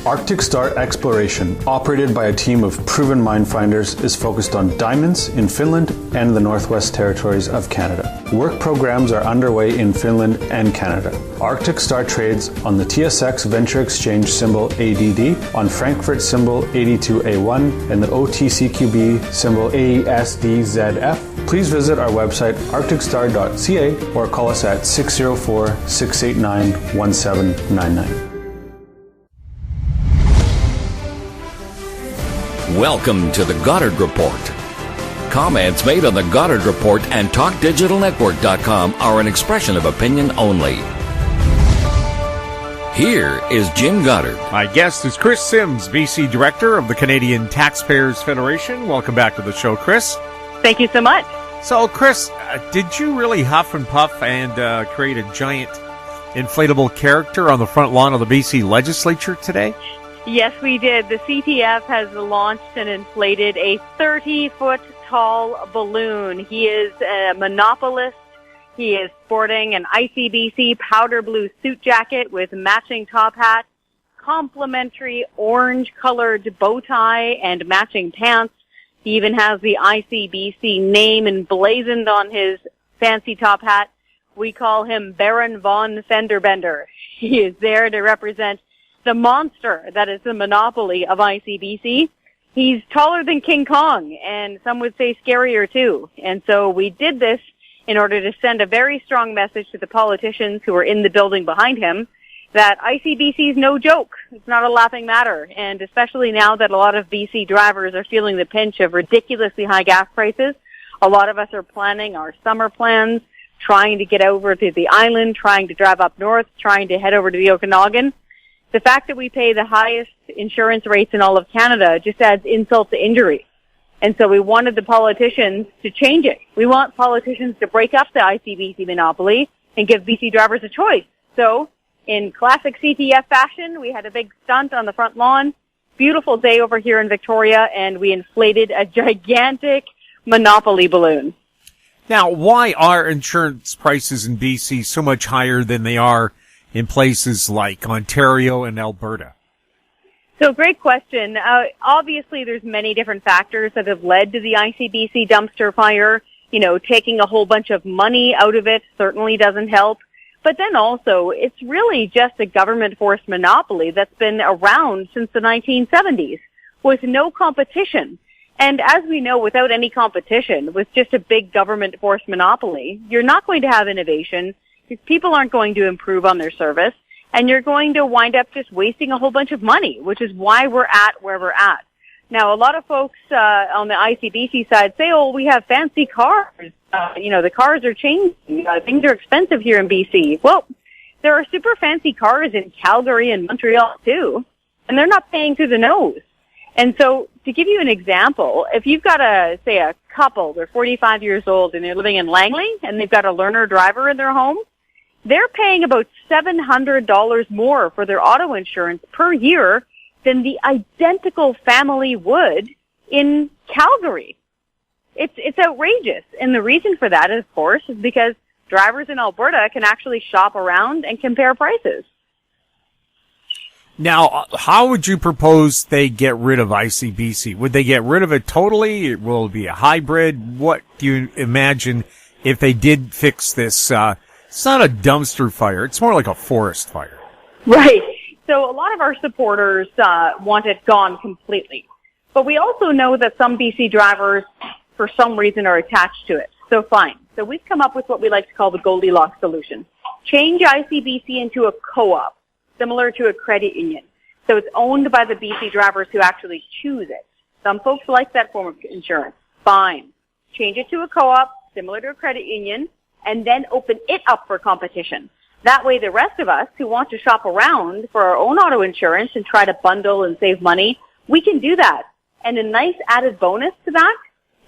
Arctic Star Exploration, operated by a team of proven mine finders, is focused on diamonds in Finland and the Northwest Territories of Canada. Work programs are underway in Finland and Canada. Arctic Star trades on the TSX Venture Exchange symbol ADD, on Frankfurt symbol 82A1, and the OTCQB symbol ASDZF. Please visit our website arcticstar.ca or call us at 604-689-1799. Welcome to the Goddard Report. Comments made on the Goddard Report and TalkDigitalNetwork.com are an expression of opinion only. Here is Jim Goddard. My guest is Kris Sims, BC Director of the Canadian Taxpayers Federation. Welcome back to the show, Kris. Thank you so much. So, Kris, did you really huff and puff and create a giant inflatable character on the front lawn of the BC legislature today? Yes, we did. The CTF has launched and inflated a 30-foot tall balloon. He is a monopolist. He is sporting an ICBC powder blue suit jacket with matching top hat, complimentary orange-colored bow tie, and matching pants. He even has the ICBC name emblazoned on his fancy top hat. We call him Baron von Fenderbender. He is there to represent the monster that is the monopoly of ICBC. He's taller than King Kong, and some would say scarier too. And so we did this in order to send a very strong message to the politicians who are in the building behind him that ICBC is no joke. It's not a laughing matter. And especially now that a lot of BC drivers are feeling the pinch of ridiculously high gas prices, a lot of us are planning our summer plans, trying to get over to the island, trying to drive up north, trying to head over to the Okanagan. The fact that we pay the highest insurance rates in all of Canada just adds insult to injury. And so we wanted the politicians to change it. We want politicians to break up the ICBC monopoly and give BC drivers a choice. So in classic CTF fashion, we had a big stunt on the front lawn. Beautiful day over here in Victoria, and we inflated a gigantic monopoly balloon. Now, why are insurance prices in BC so much higher than they are in places like Ontario and Alberta? So great question. Obviously, there's many different factors that have led to the ICBC dumpster fire. You know, taking a whole bunch of money out of it certainly doesn't help. But then also, it's really just a government-forced monopoly that's been around since the 1970s with no competition. And as we know, without any competition, with just a big government-forced monopoly, you're not going to have innovation. People aren't going to improve on their service, and you're going to wind up just wasting a whole bunch of money, which is why we're at where we're at. Now, a lot of folks on the ICBC side say, oh, we have fancy cars. The cars are changing. Things are expensive here in BC. Well, there are super fancy cars in Calgary and Montreal, too, and they're not paying through the nose. And so, to give you an example, if you've got a couple, they're 45 years old, and they're living in Langley, and they've got a learner driver in their home, they're paying about $700 more for their auto insurance per year than the identical family would in Calgary. It's outrageous. And the reason for that, of course, is because drivers in Alberta can actually shop around and compare prices. Now, how would you propose they get rid of ICBC? Would they get rid of it totally? Will it be a hybrid? What do you imagine if they did fix this? It's not a dumpster fire. It's more like a forest fire. Right. So a lot of our supporters want it gone completely. But we also know that some BC drivers, for some reason, are attached to it. So fine. So we've come up with what we like to call the Goldilocks solution. Change ICBC into a co-op, similar to a credit union. So it's owned by the BC drivers who actually choose it. Some folks like that form of insurance. Fine. Change it to a co-op, similar to a credit union, and then open it up for competition. That way the rest of us who want to shop around for our own auto insurance and try to bundle and save money, we can do that. And a nice added bonus to that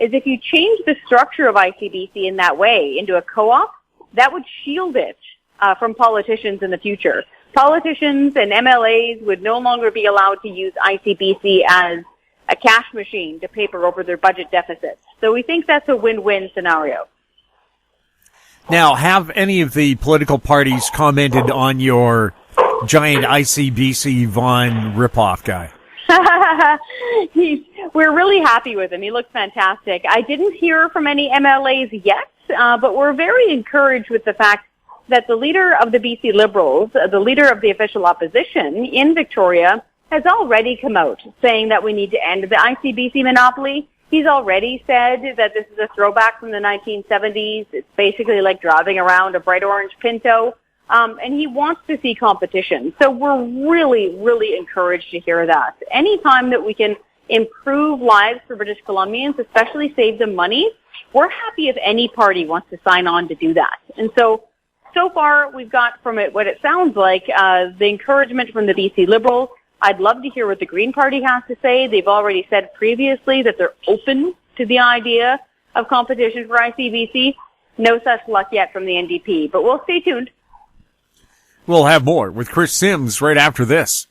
is if you change the structure of ICBC in that way into a co-op, that would shield it from politicians in the future. Politicians and MLAs would no longer be allowed to use ICBC as a cash machine to paper over their budget deficits. So we think that's a win-win scenario. Now, have any of the political parties commented on your giant ICBC Vaughn ripoff guy? We're really happy with him. He looks fantastic. I didn't hear from any MLAs yet, but we're very encouraged with the fact that the leader of the BC Liberals, the leader of the official opposition in Victoria, has already come out saying that we need to end the ICBC monopoly. He's already said that this is a throwback from the 1970s. It's basically like driving around a bright orange Pinto. And he wants to see competition. So we're really, really encouraged to hear that. Anytime that we can improve lives for British Columbians, especially save them money, we're happy if any party wants to sign on to do that. And so far we've got from it what it sounds like, the encouragement from the BC Liberals. I'd love to hear what the Green Party has to say. They've already said previously that they're open to the idea of competition for ICBC. No such luck yet from the NDP, but we'll stay tuned. We'll have more with Kris Sims right after this.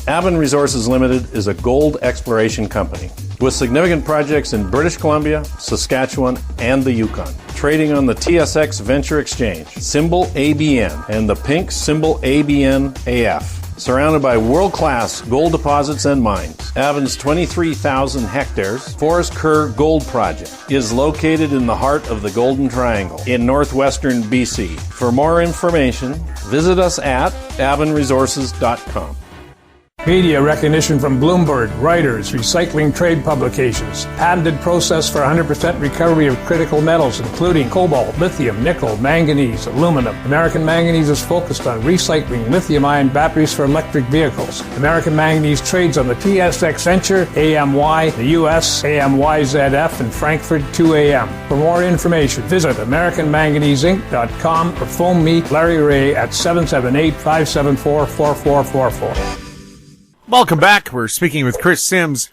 Avon Resources Limited is a gold exploration company with significant projects in British Columbia, Saskatchewan, and the Yukon. Trading on the TSX Venture Exchange, symbol ABN, and the pink symbol ABN-AF. Surrounded by world-class gold deposits and mines, Avon's 23,000 hectares Forest Kerr Gold Project is located in the heart of the Golden Triangle in northwestern BC. For more information, visit us at avonresources.com. Media recognition from Bloomberg, Reuters, recycling trade publications. Patented process for 100% recovery of critical metals, including cobalt, lithium, nickel, manganese, aluminum. American Manganese is focused on recycling lithium-ion batteries for electric vehicles. American Manganese trades on the TSX Venture, AMY, the US, AMYZF, and Frankfurt 2AM. For more information, visit AmericanManganeseInc.com or phone me, Larry Ray, at 778-574-4444. Welcome back. We're speaking with Kris Sims.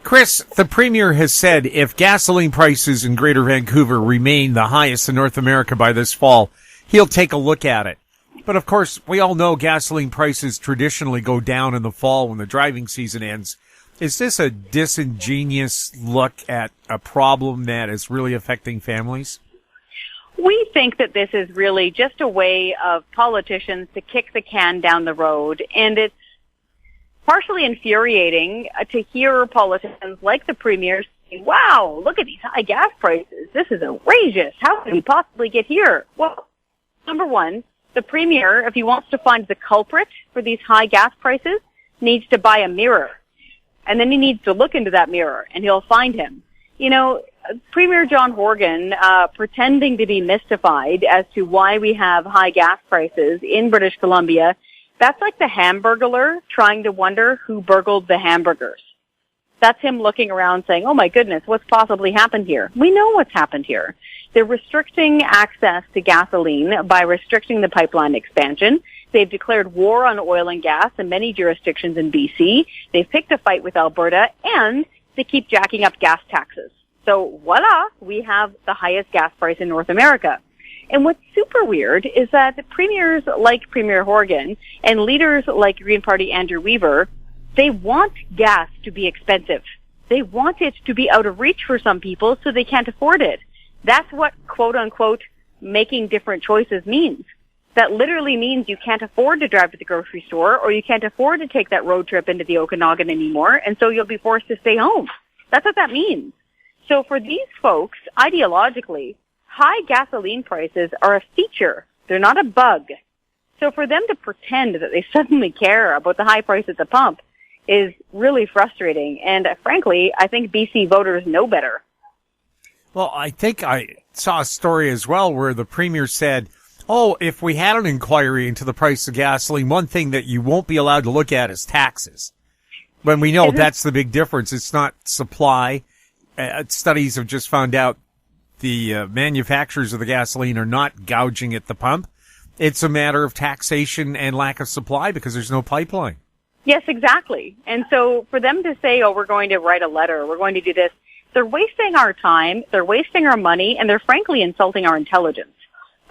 Kris, the Premier has said if gasoline prices in Greater Vancouver remain the highest in North America by this fall, he'll take a look at it. But of course, we all know gasoline prices traditionally go down in the fall when the driving season ends. Is this a disingenuous look at a problem that is really affecting families? We think that this is really just a way of politicians to kick the can down the road, and it's partially infuriating to hear politicians like the Premier say, wow, look at these high gas prices. This is outrageous. How could we possibly get here? Well, number one, the Premier, if he wants to find the culprit for these high gas prices, needs to buy a mirror. And then he needs to look into that mirror, and he'll find him. You know, Premier John Horgan, pretending to be mystified as to why we have high gas prices in British Columbia, that's like the Hamburglar trying to wonder who burgled the hamburgers. That's him looking around saying, oh my goodness, what's possibly happened here? We know what's happened here. They're restricting access to gasoline by restricting the pipeline expansion. They've declared war on oil and gas in many jurisdictions in BC. They've picked a fight with Alberta, and they keep jacking up gas taxes. So voila, we have the highest gas price in North America. And what's super weird is that premiers like Premier Horgan and leaders like Green Party Andrew Weaver, they want gas to be expensive. They want it to be out of reach for some people so they can't afford it. That's what, quote unquote, making different choices means. That literally means you can't afford to drive to the grocery store, or you can't afford to take that road trip into the Okanagan anymore, and so you'll be forced to stay home. That's what that means. So for these folks, ideologically, high gasoline prices are a feature. They're not a bug. So for them to pretend that they suddenly care about the high price at the pump is really frustrating. And frankly, I think BC voters know better. Well, I think I saw a story as well where the Premier said, oh, if we had an inquiry into the price of gasoline, one thing that you won't be allowed to look at is taxes. When we know that's the big difference. It's not supply. Studies have just found out the manufacturers of the gasoline are not gouging at the pump. It's a matter of taxation and lack of supply because there's no pipeline. Yes, exactly. And so for them to say, oh, we're going to write a letter, we're going to do this, they're wasting our time, they're wasting our money, and they're frankly insulting our intelligence.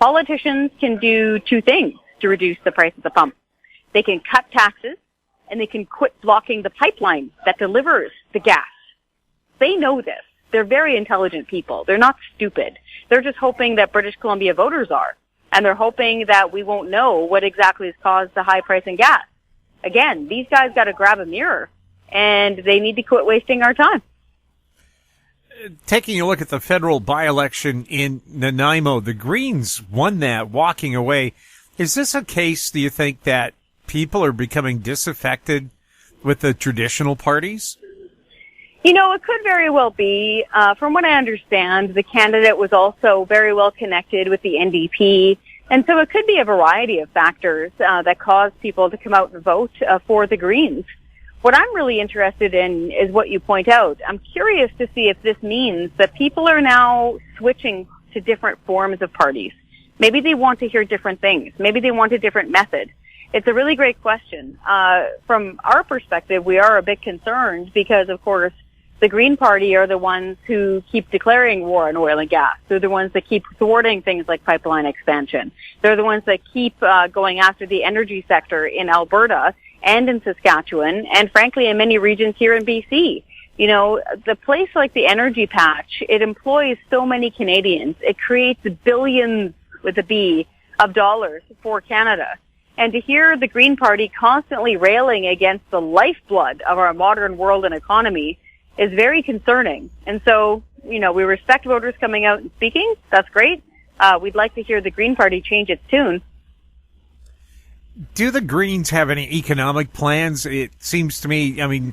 Politicians can do two things to reduce the price at the pump. They can cut taxes, and they can quit blocking the pipeline that delivers the gas. They know this. They're very intelligent people. They're not stupid. They're just hoping that British Columbia voters are. And they're hoping that we won't know what exactly has caused the high price in gas. Again, these guys got to grab a mirror, and they need to quit wasting our time. Taking a look at the federal by-election in Nanaimo, the Greens won that, walking away. Is this a case, do you think, that people are becoming disaffected with the traditional parties? You know, it could very well be. From what I understand, the candidate was also very well connected with the NDP. And so it could be a variety of factors that cause people to come out and vote for the Greens. What I'm really interested in is what you point out. I'm curious to see if this means that people are now switching to different forms of parties. Maybe they want to hear different things. Maybe they want a different method. It's a really great question. From our perspective, we are a bit concerned because, of course, the Green Party are the ones who keep declaring war on oil and gas. They're the ones that keep thwarting things like pipeline expansion. They're the ones that keep going after the energy sector in Alberta and in Saskatchewan, and frankly in many regions here in BC. You know, the place like the Energy Patch, it employs so many Canadians. It creates billions, with a B, of dollars for Canada. And to hear the Green Party constantly railing against the lifeblood of our modern world and economy is very concerning. And so, you know, we respect voters coming out and speaking. That's great. We'd like to hear the Green Party change its tune. Do the Greens have any economic plans? It seems to me, I mean,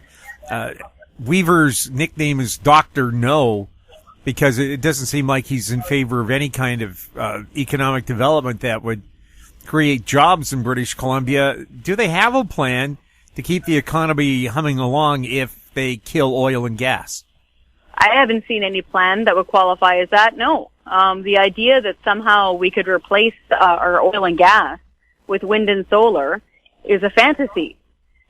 Weaver's nickname is Dr. No, because it doesn't seem like he's in favor of any kind of economic development that would create jobs in British Columbia. Do they have a plan to keep the economy humming along if they kill oil and gas? I haven't seen any plan that would qualify as that, no. The idea that somehow we could replace our oil and gas with wind and solar is a fantasy.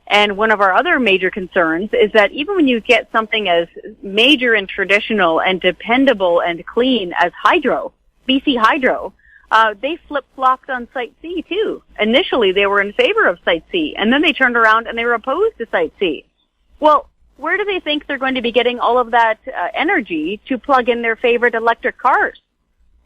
And one of our other major concerns is that even when you get something as major and traditional and dependable and clean as hydro, BC Hydro, they flip-flopped on Site C too. Initially they were in favor of Site C, and then they turned around and they were opposed to Site C. Well, where do they think they're going to be getting all of that energy to plug in their favorite electric cars?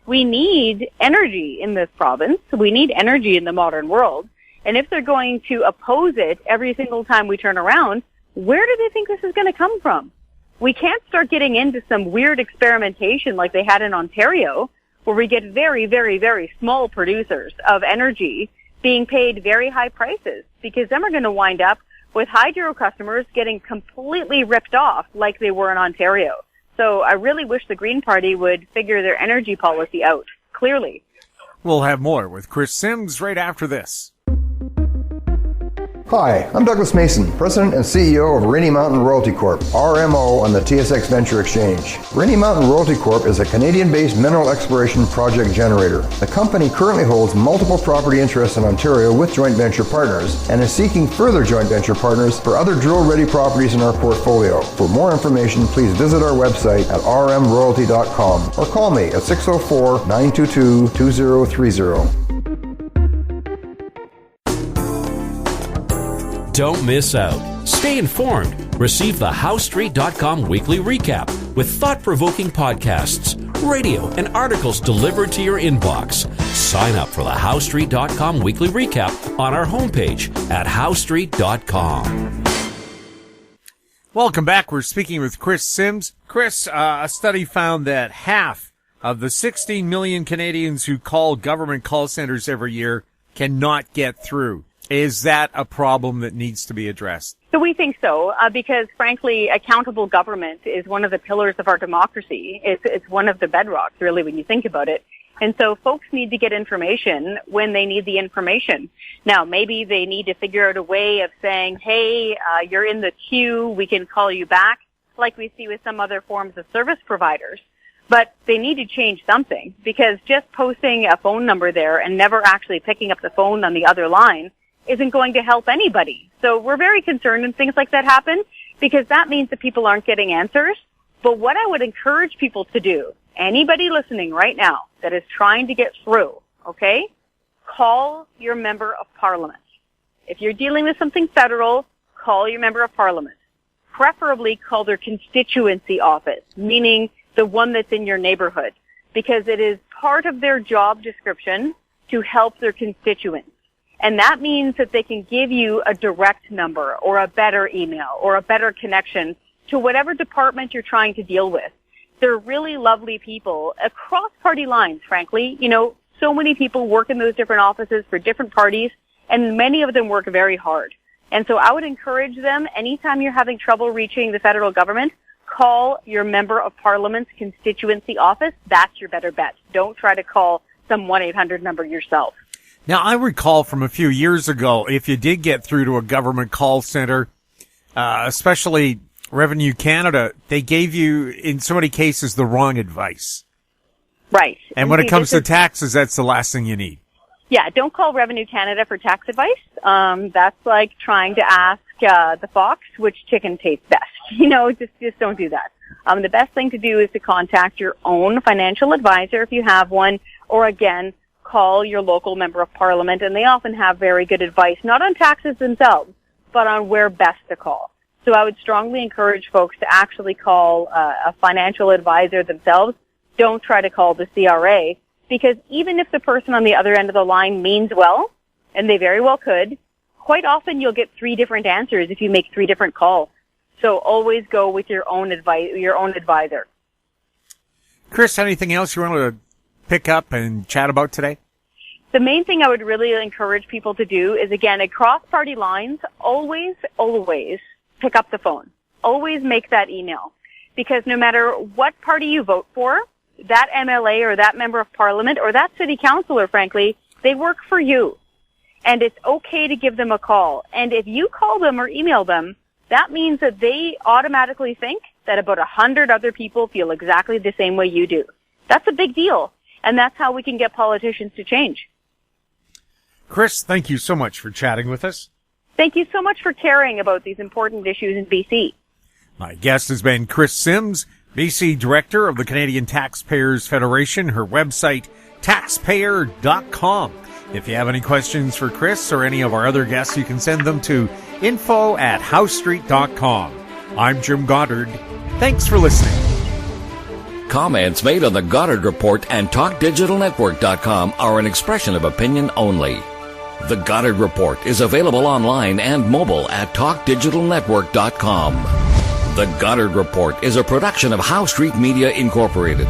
We need energy in this province. We need energy in the modern world. And if they're going to oppose it every single time we turn around, where do they think this is going to come from? We can't start getting into some weird experimentation like they had in Ontario, where we get very, very, very small producers of energy being paid very high prices, because then we're going to wind up with hydro customers getting completely ripped off like they were in Ontario. So I really wish the Green Party would figure their energy policy out clearly. We'll have more with Kris Sims right after this. Hi, I'm Douglas Mason, President and CEO of Rainy Mountain Royalty Corp., RMO, on the TSX Venture Exchange. Rainy Mountain Royalty Corp. is a Canadian-based mineral exploration project generator. The company currently holds multiple property interests in Ontario with joint venture partners and is seeking further joint venture partners for other drill-ready properties in our portfolio. For more information, please visit our website at rmroyalty.com or call me at 604-922-2030. Don't miss out. Stay informed. Receive the HowStreet.com weekly recap with thought-provoking podcasts, radio, and articles delivered to your inbox. Sign up for the HowStreet.com weekly recap on our homepage at HowStreet.com. Welcome back. We're speaking with Kris Sims. Kris, a study found that half of the 16 million Canadians who call government call centers every year cannot get through. Is that a problem that needs to be addressed? So we think so, because frankly, accountable government is one of the pillars of our democracy. It's one of the bedrocks, really, when you think about it. And so folks need to get information when they need the information. Now, maybe they need to figure out a way of saying, hey, you're in the queue, we can call you back, like we see with some other forms of service providers. But they need to change something, because just posting a phone number there and never actually picking up the phone on the other line isn't going to help anybody. So we're very concerned when things like that happen, because that means that people aren't getting answers. But what I would encourage people to do, anybody listening right now that is trying to get through, okay, call your member of parliament. If you're dealing with something federal, call your member of parliament. Preferably call their constituency office, meaning the one that's in your neighborhood, because it is part of their job description to help their constituents. And that means that they can give you a direct number or a better email or a better connection to whatever department you're trying to deal with. They're really lovely people across party lines, frankly. You know, so many people work in those different offices for different parties, and many of them work very hard. And so I would encourage them, anytime you're having trouble reaching the federal government, call your member of parliament's constituency office. That's your better bet. Don't try to call some 1-800 number yourself. Now, I recall from a few years ago, if you did get through to a government call center, especially Revenue Canada, they gave you, in so many cases, the wrong advice. Right. And when it comes to taxes, that's the last thing you need. Yeah, don't call Revenue Canada for tax advice. That's like trying to ask the fox which chicken tastes best. You know, just don't do that. The best thing to do is to contact your own financial advisor if you have one, or again, call your local member of parliament, and they often have very good advice, not on taxes themselves, but on where best to call. So I would strongly encourage folks to actually call a financial advisor themselves. Don't try to call the CRA, because even if the person on the other end of the line means well, and they very well could, quite often you'll get 3 different answers if you make 3 different calls. So always go with your own advisor. Kris, anything else you want to pick up and chat about today? The main thing I would really encourage people to do is, again, across party lines, always pick up the phone. Always make that email. Because no matter what party you vote for, that MLA or that member of parliament or that city councillor, frankly, they work for you. And it's okay to give them a call. And if you call them or email them, that means that they automatically think that about 100 other people feel exactly the same way you do. That's a big deal. And that's how we can get politicians to change. Kris, thank you so much for chatting with us. Thank you so much for caring about these important issues in BC. My guest has been Kris Sims, BC Director of the Canadian Taxpayers Federation. Her website, taxpayer.com. If you have any questions for Kris or any of our other guests, you can send them to info@housestreet.com. I'm Jim Goddard. Thanks for listening. Comments made on the Goddard Report and TalkDigitalNetwork.com are an expression of opinion only. The Goddard Report is available online and mobile at TalkDigitalNetwork.com. The Goddard Report is a production of House Street Media Incorporated.